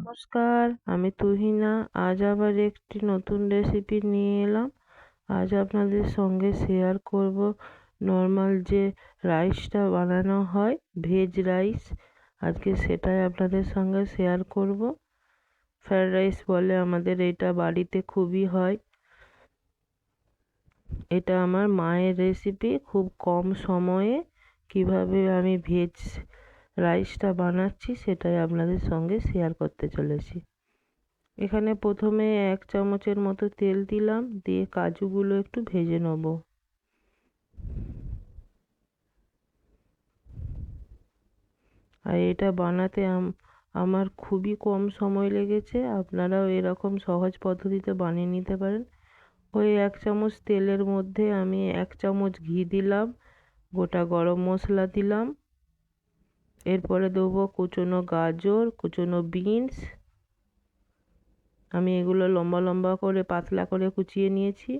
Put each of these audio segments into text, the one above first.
নমস্কার, আমি তুহিনা। আজ আবার একটি নতুন রেসিপি নিয়ে এলাম। আজ আপনাদের সঙ্গে শেয়ার করব নর্মাল যে রাইসটা বানানো হয়, ভেজ রাইস। আজকে সেটাই আপনাদের সঙ্গে শেয়ার করব। ফ্রায়েড রাইস বলে আমাদের, এটা বাড়িতে খুবই হয়। এটা আমার মায়ের রেসিপি। খুব কম সময়ে কিভাবে আমি ভেজ রাইসটা বানাচ্ছি সেটাই আপনাদের সঙ্গে শেয়ার করতে চলেছি। এখানে প্রথমে 1 চামচের মতো তেল দিলাম, দিয়ে কাজুগুলো একটু ভেজে নেব। আর এটা বানাতে আমার খুবই কম সময় লেগেছে। আপনারাও এরকম সহজ পদ্ধতিতে বানিয়ে নিতে পারেন। ওই 1 চামচ তেলের মধ্যে আমি 1 চামচ ঘি দিলাম, গোটা গরম মশলা দিলাম, এরপরে দেবো কুচনো গাজর, কুচনো বিনস। আমি এগুলো লম্বা লম্বা করে পাতলা করে কুচিয়ে নিয়েছি।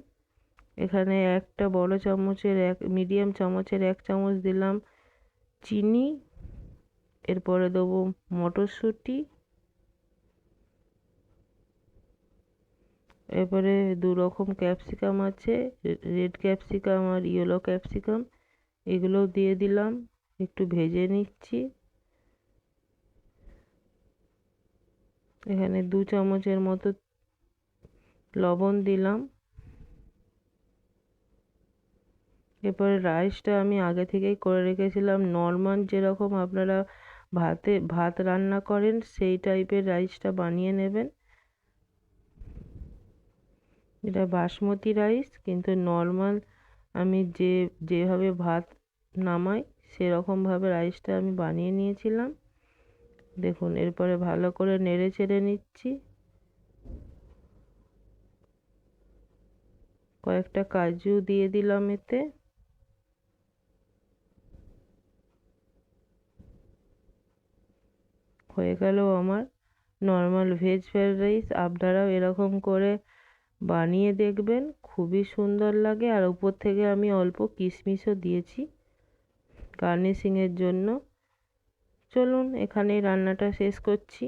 এখানে একটা বড় চামচের মিডিয়াম চামচের 1 চামচ দিলাম চিনি। এরপরে দেবো মটরশুঁটি। এরপরে 2 রকম ক্যাপসিকাম আছে, রেড ক্যাপসিকাম আর ইয়েলো ক্যাপসিকাম। এগুলোও দিয়ে দিলাম, একটু ভেজে নিচ্ছি। এখানে 2 চামচের মতো লবণ দিলাম। এরপরে রাইসটা আমি আগে থেকেই করে রেখেছিলাম। নর্মাল যেরকম আপনারা ভাত রান্না করেন সেই টাইপের রাইসটা বানিয়ে নেবেন। এটা বাসমতি রাইস, কিন্তু নর্মাল আমি যেভাবে ভাত নামাই সেরকমভাবে রাইসটা আমি বানিয়ে নিয়েছিলাম। দেখুন, এরপরে ভালো করে নেড়ে চেড়ে নিচ্ছি। কয়েকটা কাজু দিয়ে দিলাম এতে। হয়ে গেল আমার নর্মাল ভেজ ফ্রায়েড রাইস। আপনারাও এরকম করে বানিয়ে দেখবেন, খুবই সুন্দর লাগে। আর উপর থেকে আমি অল্প কিশমিশও দিয়েছি গার্নিশিংয়ের জন্য। চলুন এখানেই রান্নাটা শেষ করছি।